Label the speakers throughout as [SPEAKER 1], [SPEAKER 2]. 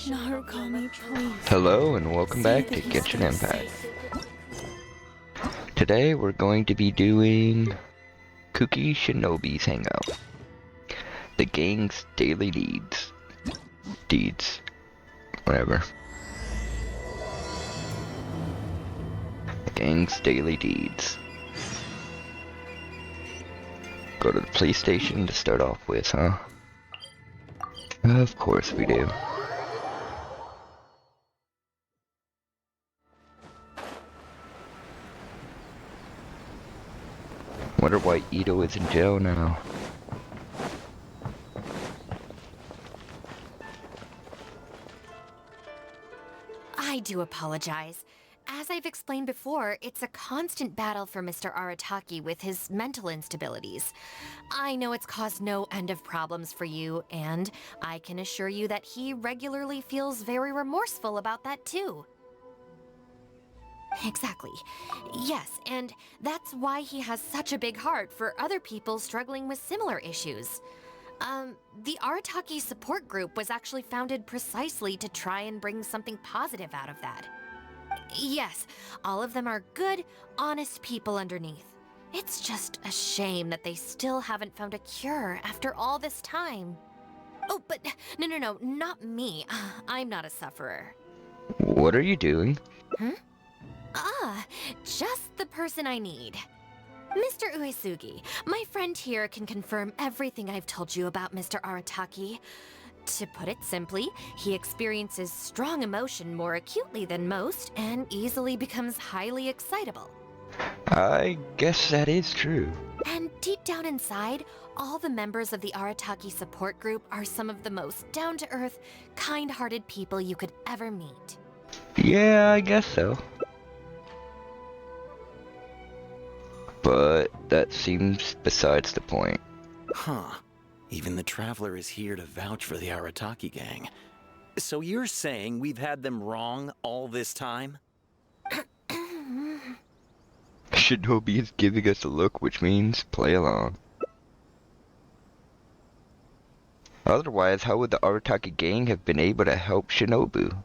[SPEAKER 1] Narukami, please.
[SPEAKER 2] Hello and welcome back to Genshin Impact. Today we're going to be doing Kuki Shinobi's Hangout. The gang's daily deeds, whatever. The gang's daily deeds. Go to the police station to start off with, huh? Of course we do. Wonder why Ito is in jail now.
[SPEAKER 3] I do apologize. As I've explained before, it's a constant battle for Mr. Arataki with his mental instabilities. I know it's caused no end of problems for you, and I can assure you that he regularly feels very remorseful about that too. Exactly. Yes, and that's why he has such a big heart for other people struggling with similar issues. The Arataki support group was actually founded precisely to try and bring something positive out of that. Yes, all of them are good, honest people underneath. It's just a shame that they still haven't found a cure after all this time. Oh, but no, not me. I'm not a sufferer.
[SPEAKER 2] What are you doing?
[SPEAKER 3] Just the person I need. Mr. Uesugi, my friend here can confirm everything I've told you about Mr. Arataki. To put it simply, he experiences strong emotion more acutely than most and easily becomes highly excitable.
[SPEAKER 2] I guess that is true.
[SPEAKER 3] And deep down inside, all the members of the Arataki support group are some of the most down-to-earth, kind-hearted people you could ever meet.
[SPEAKER 2] Yeah, I guess so. But that seems besides the point.
[SPEAKER 4] Huh. Even the Traveler is here to vouch for the Arataki gang. So you're saying we've had them wrong all this time?
[SPEAKER 2] Shinobi is giving us a look, which means play along. Otherwise, how would the Arataki gang have been able to help Shinobu?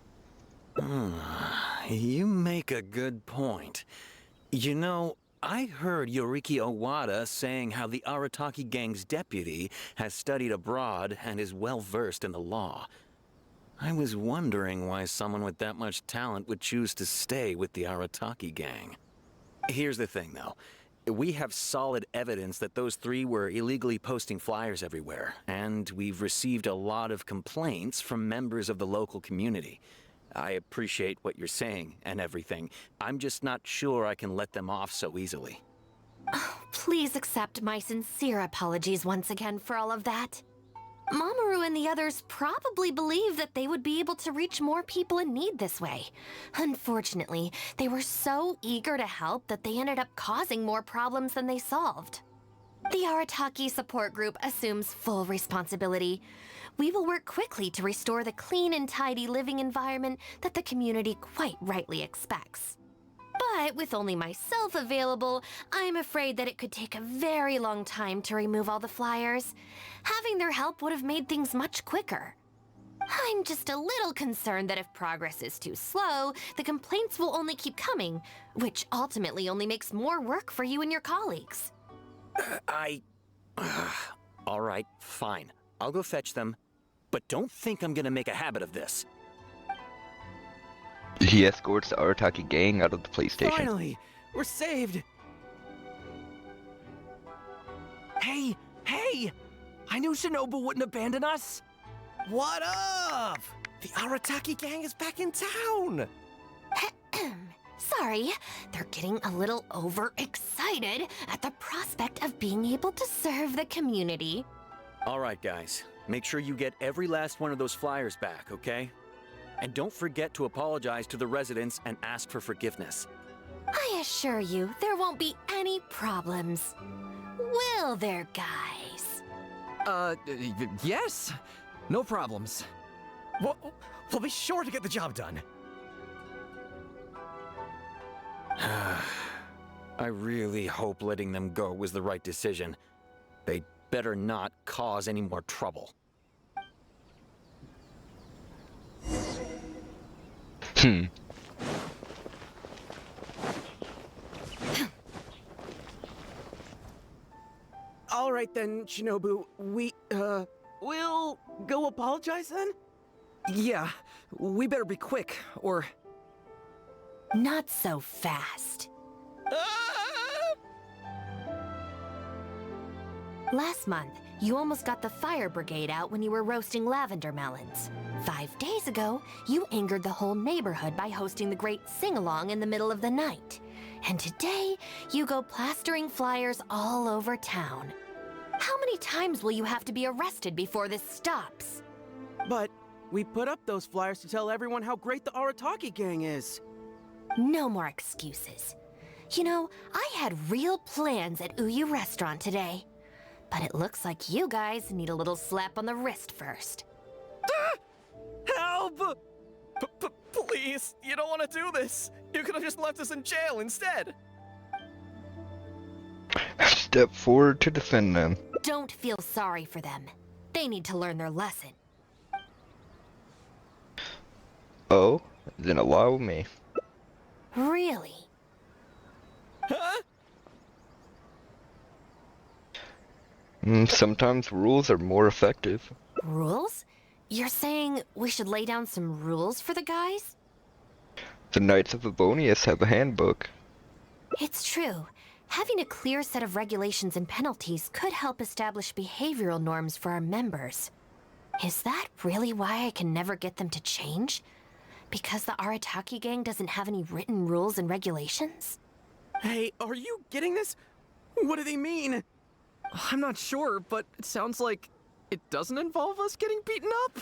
[SPEAKER 4] You make a good point. You know, I heard Yoriki Owada saying how the Arataki gang's deputy has studied abroad and is well versed in the law. I was wondering why someone with that much talent would choose to stay with the Arataki gang. Here's the thing, though. We have solid evidence that those three were illegally posting flyers everywhere, and we've received a lot of complaints from members of the local community. I appreciate what you're saying and everything. I'm just not sure I can let them off so easily.
[SPEAKER 3] Oh, please accept my sincere apologies once again for all of that. Mamoru and the others probably believed that they would be able to reach more people in need this way. Unfortunately, they were so eager to help that they ended up causing more problems than they solved. The Arataki support group assumes full responsibility. We will work quickly to restore the clean and tidy living environment that the community quite rightly expects. But with only myself available, I'm afraid that it could take a very long time to remove all the flyers. Having their help would have made things much quicker. I'm just a little concerned that if progress is too slow, the complaints will only keep coming, which ultimately only makes more work for you and your colleagues.
[SPEAKER 4] All right, fine. I'll go fetch them. But don't think I'm gonna make a habit of this.
[SPEAKER 2] He escorts the Arataki gang out of the police station.
[SPEAKER 4] Finally! We're saved! Hey! I knew Shinobu wouldn't abandon us! What up? The Arataki gang is back in town!
[SPEAKER 3] Sorry, they're getting a little overexcited at the prospect of being able to serve the community.
[SPEAKER 4] Alright guys, make sure you get every last one of those flyers back, okay? And don't forget to apologize to the residents and ask for forgiveness.
[SPEAKER 3] I assure you, there won't be any problems. Will there, guys?
[SPEAKER 5] Yes. No problems. We'll be sure to get the job done.
[SPEAKER 4] I really hope letting them go was the right decision. They better not cause any more trouble.
[SPEAKER 2] Hmm.
[SPEAKER 5] All right then, Shinobu. We'll go apologize then? Yeah, we better be quick, or...
[SPEAKER 3] Not so fast. Last month, you almost got the fire brigade out when you were roasting lavender melons. 5 days ago, you angered the whole neighborhood by hosting the great sing-along in the middle of the night. And today, you go plastering flyers all over town. How many times will you have to be arrested before this stops?
[SPEAKER 5] But we put up those flyers to tell everyone how great the Arataki gang is.
[SPEAKER 3] No more excuses. You know, I had real plans at Uyu Restaurant today. But it looks like you guys need a little slap on the wrist first.
[SPEAKER 5] Help! Please, you don't want to do this. You could have just left us in jail instead.
[SPEAKER 2] Step forward to defend them.
[SPEAKER 3] Don't feel sorry for them. They need to learn their lesson.
[SPEAKER 2] Oh, then allow me.
[SPEAKER 3] Really?
[SPEAKER 5] Huh?
[SPEAKER 2] Sometimes rules are more effective.
[SPEAKER 3] Rules? You're saying we should lay down some rules for the guys?
[SPEAKER 2] The Knights of Avonius have a handbook.
[SPEAKER 3] It's true. Having a clear set of regulations and penalties could help establish behavioral norms for our members. Is that really why I can never get them to change? Because the Arataki gang doesn't have any written rules and regulations?
[SPEAKER 5] Hey, are you getting this? What do they mean? I'm not sure, but it sounds like it doesn't involve us getting beaten up.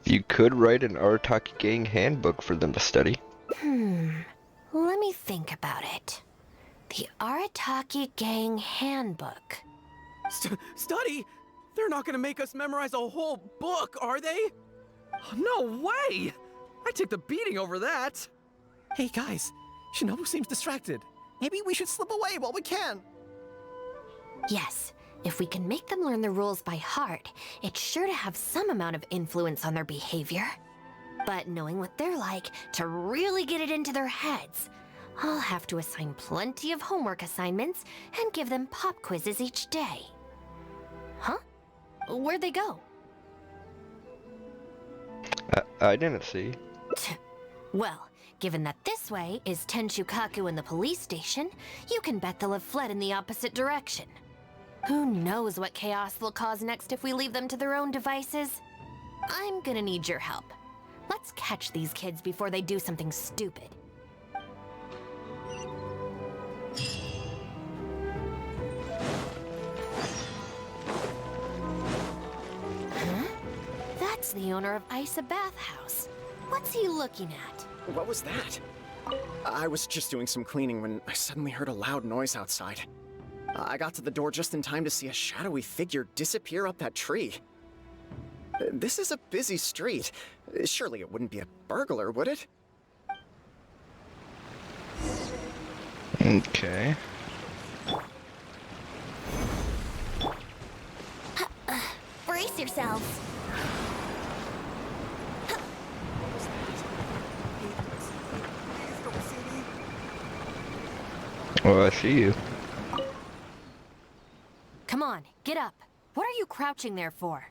[SPEAKER 2] You could write an Arataki gang handbook for them to study.
[SPEAKER 3] Let me think about it. The Arataki gang handbook.
[SPEAKER 5] Study? They're not gonna make us memorize a whole book, are they? No way! I take the beating over that. Hey guys, Shinobu seems distracted. Maybe we should slip away while we can.
[SPEAKER 3] Yes, if we can make them learn the rules by heart, it's sure to have some amount of influence on their behavior. But knowing what they're like, to really get it into their heads, I'll have to assign plenty of homework assignments and give them pop quizzes each day. Huh? Where'd they go?
[SPEAKER 2] I didn't see.
[SPEAKER 3] Well, given that this way is Tenshukaku and the police station, you can bet they'll have fled in the opposite direction. Who knows what chaos they'll cause next if we leave them to their own devices? I'm gonna need your help. Let's catch these kids before they do something stupid. Huh? That's the owner of Isa Bathhouse. What's he looking at?
[SPEAKER 6] What was that? I was just doing some cleaning when I suddenly heard a loud noise outside. I got to the door just in time to see a shadowy figure disappear up that tree. This is a busy street. Surely it wouldn't be a burglar, would it?
[SPEAKER 2] Okay.
[SPEAKER 3] Brace yourselves.
[SPEAKER 2] Well, I see you.
[SPEAKER 3] Come on, get up. What are you crouching there for?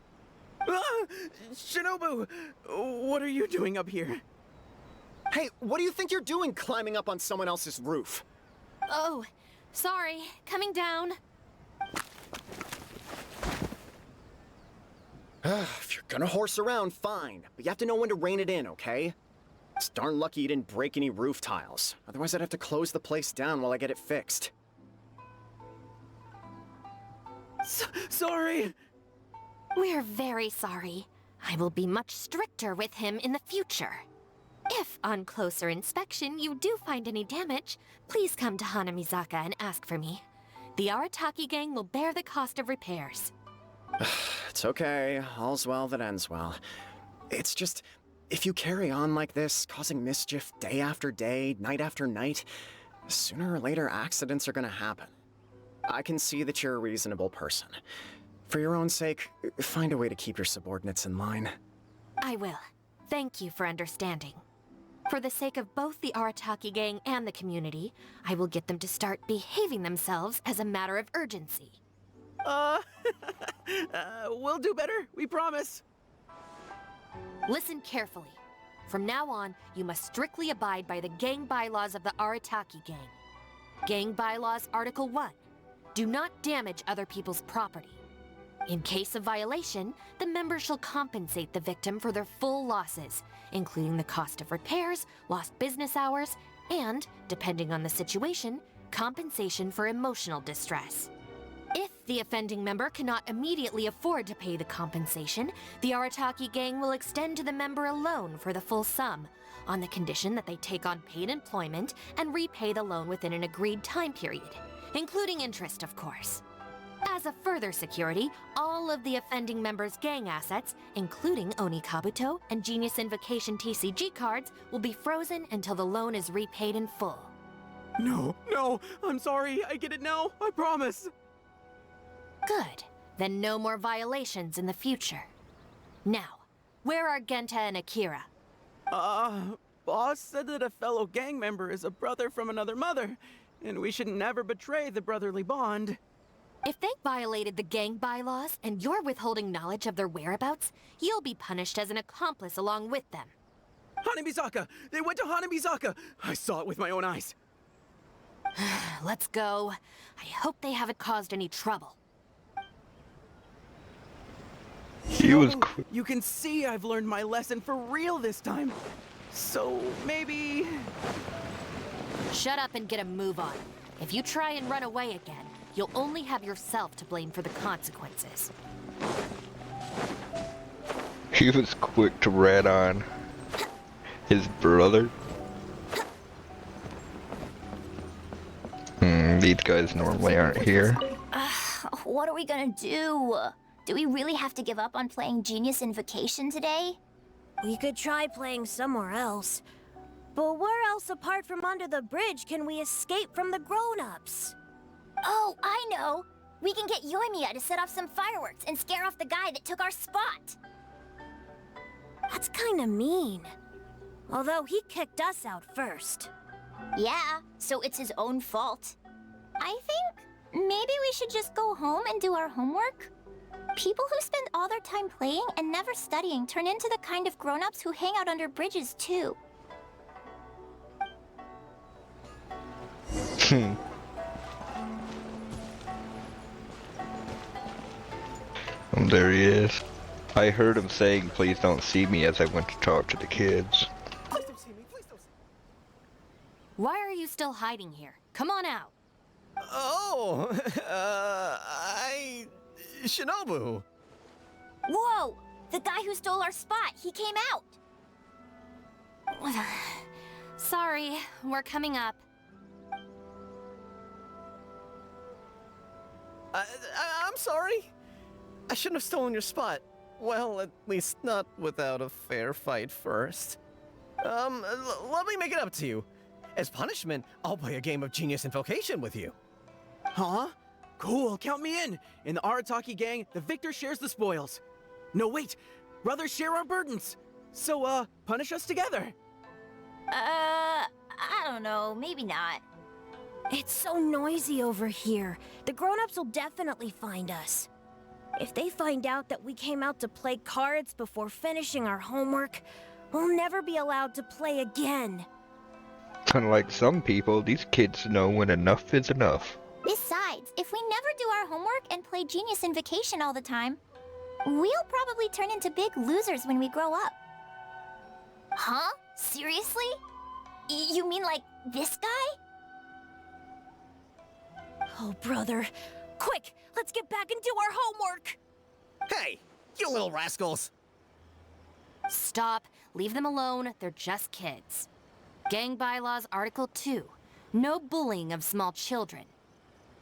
[SPEAKER 5] Shinobu, what are you doing up here?
[SPEAKER 6] Hey, what do you think you're doing climbing up on someone else's roof?
[SPEAKER 3] Oh, sorry. Coming down.
[SPEAKER 6] If you're gonna horse around, fine. But you have to know when to rein it in, okay? It's darn lucky you didn't break any roof tiles. Otherwise, I'd have to close the place down while I get it fixed.
[SPEAKER 5] Sorry.
[SPEAKER 3] We're very sorry. I will be much stricter with him in the future. If, on closer inspection, you do find any damage, please come to Hanamizaka and ask for me. The Arataki gang will bear the cost of repairs.
[SPEAKER 6] It's okay. All's well that ends well. It's just, if you carry on like this, causing mischief day after day, night after night, sooner or later accidents are gonna happen. I can see that you're a reasonable person. For your own sake, find a way to keep your subordinates in line.
[SPEAKER 3] I will. Thank you for understanding. For the sake of both the Arataki gang and the community, I will get them to start behaving themselves as a matter of urgency.
[SPEAKER 5] Uh, we'll do better, we promise.
[SPEAKER 3] Listen carefully. From now on, you must strictly abide by the gang bylaws of the Arataki gang. Gang bylaws Article 1. Do not damage other people's property. In case of violation, the member shall compensate the victim for their full losses, including the cost of repairs, lost business hours, and, depending on the situation, compensation for emotional distress. If the offending member cannot immediately afford to pay the compensation, the Arataki gang will extend to the member a loan for the full sum, on the condition that they take on paid employment and repay the loan within an agreed time period, including interest, of course. As a further security, all of the offending member's gang assets, including Oni Kabuto and Genius Invocation TCG cards, will be frozen until the loan is repaid in full.
[SPEAKER 5] No, I'm sorry, I get it now, I promise.
[SPEAKER 3] Good. Then no more violations in the future. Now, where are Genta and Akira?
[SPEAKER 5] Boss said that a fellow gang member is a brother from another mother, and we should never betray the brotherly bond.
[SPEAKER 3] If they violated the gang bylaws and you're withholding knowledge of their whereabouts, you'll be punished as an accomplice along with them.
[SPEAKER 5] Hanamizaka! They went to Hanamizaka! I saw it with my own eyes.
[SPEAKER 3] Let's go. I hope they haven't caused any trouble.
[SPEAKER 2] He was
[SPEAKER 5] Shinobu, you can see I've learned my lesson for real this time. So maybe...
[SPEAKER 3] Shut up and get a move on. If you try and run away again, you'll only have yourself to blame for the consequences.
[SPEAKER 2] He was quick to rat on his brother. These guys normally aren't here.
[SPEAKER 1] What are we gonna do? Do we really have to give up on playing Genius Invocation today?
[SPEAKER 7] We could try playing somewhere else. But where else apart from under the bridge can we escape from the grown-ups?
[SPEAKER 1] Oh, I know! We can get Yoimiya to set off some fireworks and scare off the guy that took our spot!
[SPEAKER 7] That's kinda mean. Although he kicked us out first.
[SPEAKER 1] Yeah, so it's his own fault. I think maybe we should just go home and do our homework? People who spend all their time playing and never studying turn into the kind of grown-ups who hang out under bridges too.
[SPEAKER 2] There he is. I heard him saying, "Please don't see me," as I went to talk to the kids.
[SPEAKER 5] Please don't see me, please don't see me.
[SPEAKER 3] Why are you still hiding here? Come on out.
[SPEAKER 6] Oh, Shinobu.
[SPEAKER 1] Whoa! The guy who stole our spot, he came out!
[SPEAKER 3] Sorry, we're coming up.
[SPEAKER 6] I'm sorry. I shouldn't have stolen your spot. Well, at least not without a fair fight first. Let me make it up to you. As punishment, I'll play a game of Genius Invocation with you.
[SPEAKER 5] Huh? Cool, count me in. In the Arataki gang, the victor shares the spoils. No, wait. Brothers share our burdens. So, punish us together.
[SPEAKER 1] I don't know, maybe not.
[SPEAKER 7] It's so noisy over here. The grown-ups will definitely find us. If they find out that we came out to play cards before finishing our homework, we'll never be allowed to play again.
[SPEAKER 2] Unlike some people, these kids know when enough is enough.
[SPEAKER 1] Besides, if we never do our homework and play Genius Invocation all the time, we'll probably turn into big losers when we grow up. Huh? Seriously? You mean like this guy?
[SPEAKER 7] Oh, brother. Quick, let's get back and do our homework!
[SPEAKER 6] Hey, you little rascals.
[SPEAKER 3] Stop. Leave them alone. They're just kids. Gang Bylaws Article 2. No bullying of small children.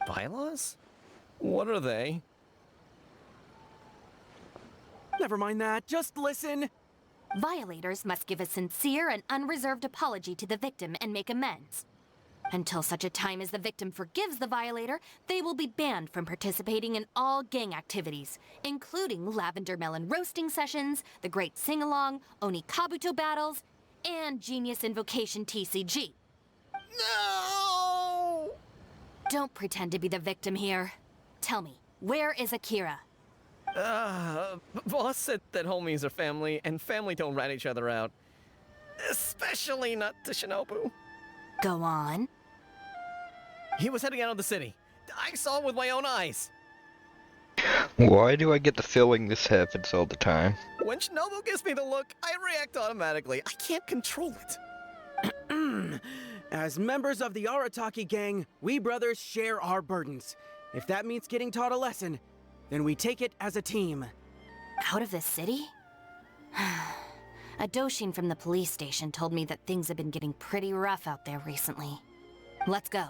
[SPEAKER 6] Bylaws? What are they?
[SPEAKER 5] Never mind that, just listen.
[SPEAKER 3] Violators must give a sincere and unreserved apology to the victim and make amends. Until such a time as the victim forgives the violator, they will be banned from participating in all gang activities, including lavender melon roasting sessions, the great sing-along, Oni Kabuto battles, and Genius Invocation TCG.
[SPEAKER 5] No!
[SPEAKER 3] Don't pretend to be the victim here. Tell me, where is Akira?
[SPEAKER 5] Boss said that homies are family, and family don't rat each other out. Especially not to Shinobu.
[SPEAKER 3] Go on.
[SPEAKER 5] He was heading out of the city. I saw him with my own eyes.
[SPEAKER 2] Why do I get the feeling this happens all the time?
[SPEAKER 5] When Shinobu gives me the look, I react automatically. I can't control it.
[SPEAKER 8] As members of the Arataki gang, we brothers share our burdens. If that means getting taught a lesson, then we take it as a team.
[SPEAKER 3] Out of the city? A Doshin from the police station told me that things have been getting pretty rough out there recently. Let's go.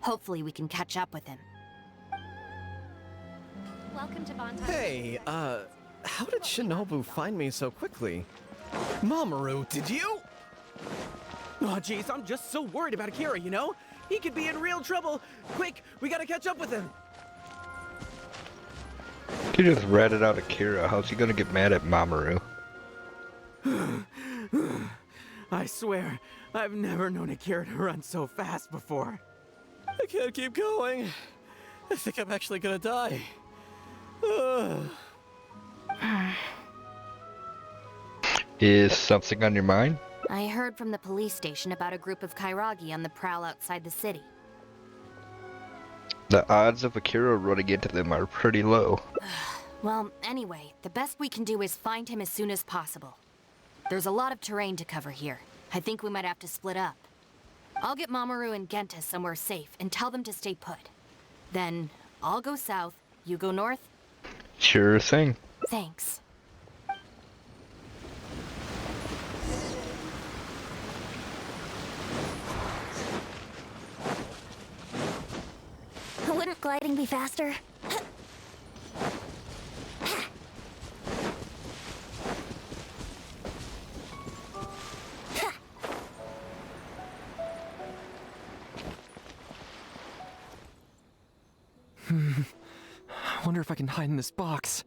[SPEAKER 3] Hopefully we can catch up with him. Welcome to Bontai.
[SPEAKER 5] Hey, how did Shinobu find me so quickly? Mamoru, did you?
[SPEAKER 8] Oh, jeez, I'm just so worried about Akira, you know? He could be in real trouble. Quick, we gotta catch up with him.
[SPEAKER 2] You just ratted out Akira. How's he gonna get mad at Mamoru?
[SPEAKER 8] I swear, I've never known Akira to run so fast before.
[SPEAKER 5] I can't keep going. I think I'm actually gonna die.
[SPEAKER 2] Is something on your mind?
[SPEAKER 3] I heard from the police station about a group of Kairagi on the prowl outside the city.
[SPEAKER 2] The odds of Akira running into them are pretty low.
[SPEAKER 3] Well, anyway, the best we can do is find him as soon as possible. There's a lot of terrain to cover here. I think we might have to split up. I'll get Mamoru and Genta somewhere safe and tell them to stay put. Then, I'll go south, you go north?
[SPEAKER 2] Sure thing.
[SPEAKER 3] Thanks.
[SPEAKER 1] Wouldn't gliding be faster?
[SPEAKER 5] I wonder if I can hide in this box.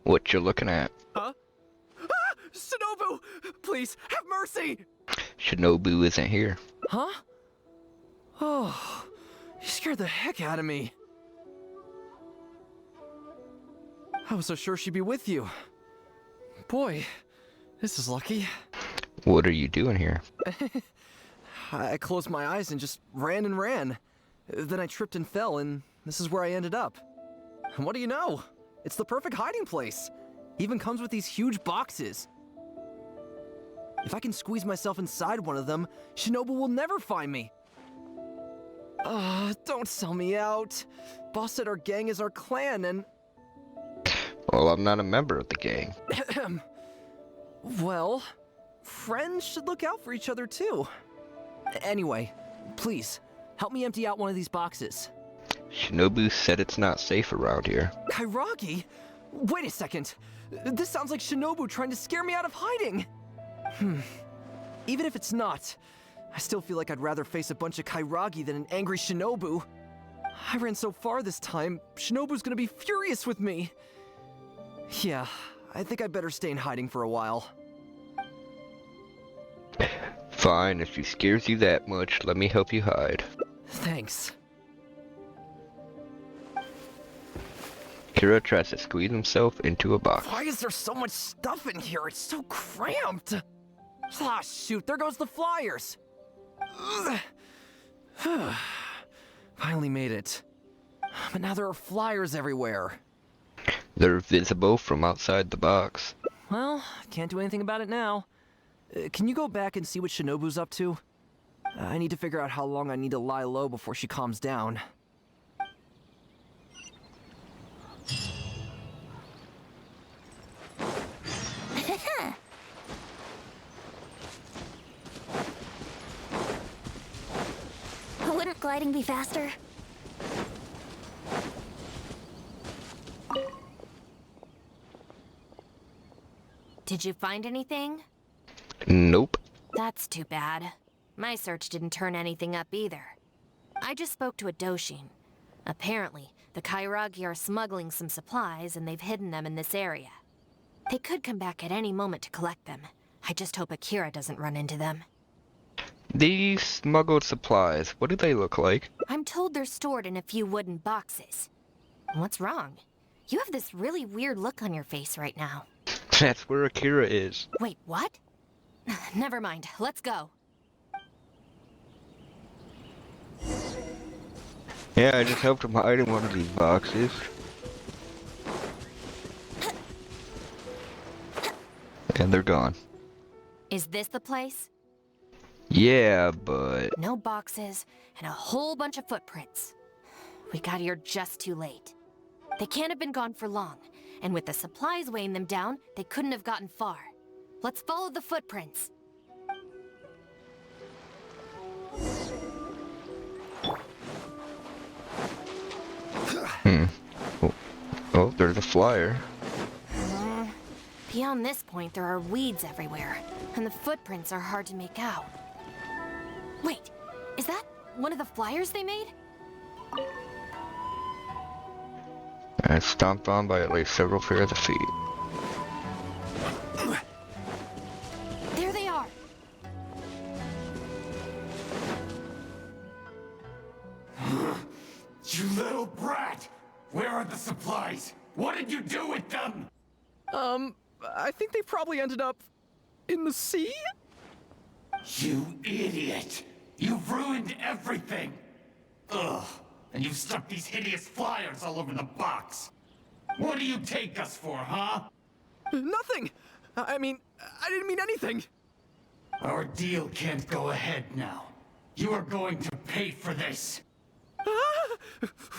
[SPEAKER 2] What you looking at?
[SPEAKER 8] Huh? Ah! Shinobu! Please, have mercy!
[SPEAKER 2] Shinobu isn't here.
[SPEAKER 5] Huh? Oh, you scared the heck out of me. I was so sure she'd be with you. Boy, this is lucky.
[SPEAKER 2] What are you doing here?
[SPEAKER 5] I closed my eyes and just ran and ran. Then I tripped and fell, and this is where I ended up. And what do you know? It's the perfect hiding place. Even comes with these huge boxes. If I can squeeze myself inside one of them, Shinobu will never find me. Don't sell me out. Boss said our gang is our clan, and...
[SPEAKER 2] Well, I'm not a member of the gang.
[SPEAKER 5] Well, friends should look out for each other too. Anyway, please, help me empty out one of these boxes.
[SPEAKER 2] Shinobu said it's not safe around here.
[SPEAKER 5] Kairagi? Wait a second. This sounds like Shinobu trying to scare me out of hiding. Even if it's not, I still feel like I'd rather face a bunch of Kairagi than an angry Shinobu. I ran so far this time, Shinobu's gonna be furious with me. Yeah, I think I'd better stay in hiding for a while.
[SPEAKER 2] Fine, if she scares you that much, let me help you hide.
[SPEAKER 5] Thanks.
[SPEAKER 2] Kira tries to squeeze himself into a box.
[SPEAKER 5] Why is there so much stuff in here? It's so cramped. Ah, shoot, there goes the flyers. Ugh. Finally made it. But now there are flyers everywhere.
[SPEAKER 2] They're visible from outside the box.
[SPEAKER 5] Well, can't do anything about it now. Can you go back and see what Shinobu's up to? I need to figure out how long I need to lie low before she calms down.
[SPEAKER 1] Wouldn't gliding be faster?
[SPEAKER 3] Did you find anything?
[SPEAKER 2] Nope.
[SPEAKER 3] That's too bad. My search didn't turn anything up either. I just spoke to a Doshin. Apparently, the Kairagi are smuggling some supplies and they've hidden them in this area. They could come back at any moment to collect them. I just hope Akira doesn't run into them.
[SPEAKER 2] These smuggled supplies, what do they look like?
[SPEAKER 3] I'm told they're stored in a few wooden boxes. What's wrong? You have this really weird look on your face right now.
[SPEAKER 2] That's where Akira is.
[SPEAKER 3] Wait, what? Never mind, let's go.
[SPEAKER 2] Yeah, I just helped him hide in one of these boxes. And they're gone.
[SPEAKER 3] Is this the place?
[SPEAKER 2] Yeah, but...
[SPEAKER 3] No boxes, and a whole bunch of footprints. We got here just too late. They can't have been gone for long, and with the supplies weighing them down, they couldn't have gotten far. Let's follow the footprints.
[SPEAKER 2] Oh, there's a flyer.
[SPEAKER 3] Beyond this point, there are weeds everywhere, and the footprints are hard to make out. Wait, is that one of the flyers they made?
[SPEAKER 2] And it's stomped on by at least several pairs of feet.
[SPEAKER 3] There they are!
[SPEAKER 9] You little brat! Where are the supplies? What did you do with them?
[SPEAKER 5] I think they probably ended up in the sea?
[SPEAKER 9] You idiot! You've ruined everything! Ugh! And you've stuck these hideous flyers all over the box! What do you take us for, huh?
[SPEAKER 5] Nothing! I mean, I didn't mean anything!
[SPEAKER 9] Our deal can't go ahead now. You are going to pay for this!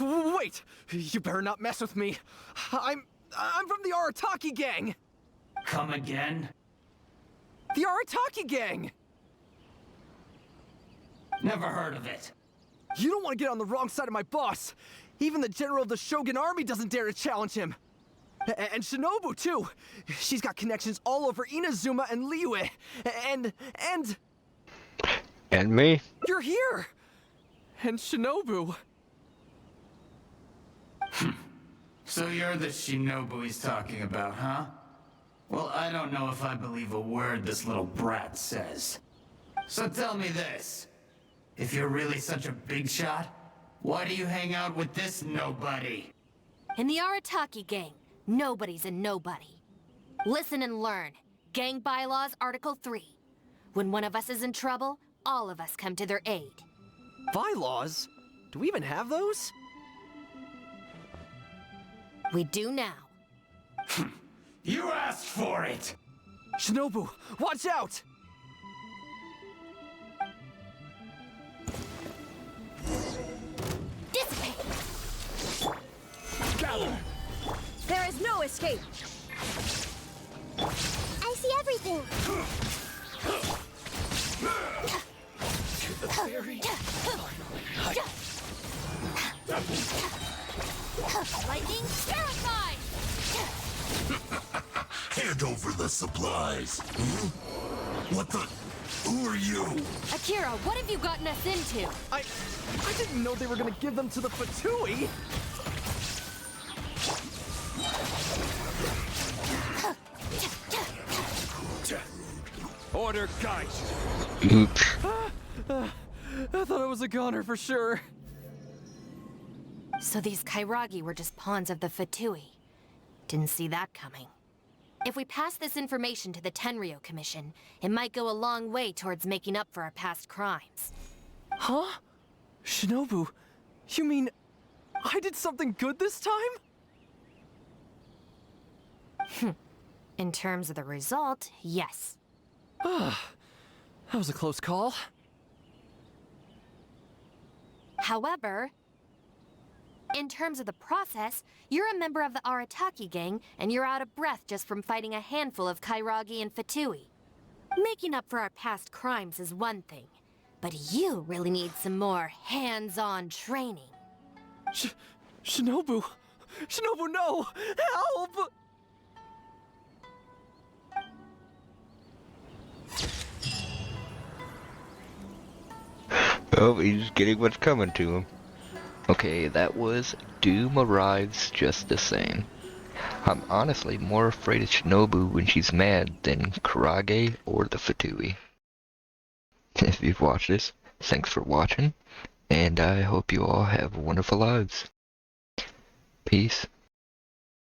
[SPEAKER 5] Wait! You better not mess with me! I'm from the Arataki gang!
[SPEAKER 9] Come again?
[SPEAKER 5] The Arataki gang!
[SPEAKER 9] Never heard of it.
[SPEAKER 5] You don't want to get on the wrong side of my boss! Even the general of the Shogun army doesn't dare to challenge him! And Shinobu, too! She's got connections all over Inazuma and Liyue!
[SPEAKER 2] And me?
[SPEAKER 5] You're here! And Shinobu!
[SPEAKER 9] So you're the Shinobu he's talking about, huh? Well, I don't know if I believe a word this little brat says. So tell me this. If you're really such a big shot, why do you hang out with this nobody?
[SPEAKER 3] In the Arataki gang, nobody's a nobody. Listen and learn. Gang Bylaws, Article 3. When one of us is in trouble, all of us come to their aid.
[SPEAKER 5] Bylaws? Do we even have those?
[SPEAKER 3] We do now.
[SPEAKER 9] You asked for it!
[SPEAKER 5] Shinobu, watch out!
[SPEAKER 3] Dissipate!
[SPEAKER 9] Gather!
[SPEAKER 7] There is no escape.
[SPEAKER 1] I see everything.
[SPEAKER 3] Lightning, terrified!
[SPEAKER 10] Hand over the supplies. What the? Who are you?
[SPEAKER 3] Akira, what have you gotten us into?
[SPEAKER 5] I didn't know they were gonna give them to the Fatui!
[SPEAKER 9] Order guys!
[SPEAKER 2] Oops.
[SPEAKER 5] I thought I was a goner for sure.
[SPEAKER 3] So these Kairagi were just pawns of the Fatui. Didn't see that coming. If we pass this information to the Tenryo Commission, it might go a long way towards making up for our past crimes.
[SPEAKER 5] Huh? Shinobu, you mean I did something good this time?
[SPEAKER 3] In terms of the result, yes.
[SPEAKER 5] That was a close call.
[SPEAKER 3] However, in terms of the process, you're a member of the Arataki gang, and you're out of breath just from fighting a handful of Kairagi and Fatui. Making up for our past crimes is one thing, but you really need some more hands-on training.
[SPEAKER 5] Shinobu! Shinobu, no! Help!
[SPEAKER 2] Oh, he's getting what's coming to him. Okay, that was Doom Arrives Just the Same. I'm honestly more afraid of Shinobu when she's mad than Karage or the Fatui. If you've watched this, thanks for watching, and I hope you all have wonderful lives. Peace.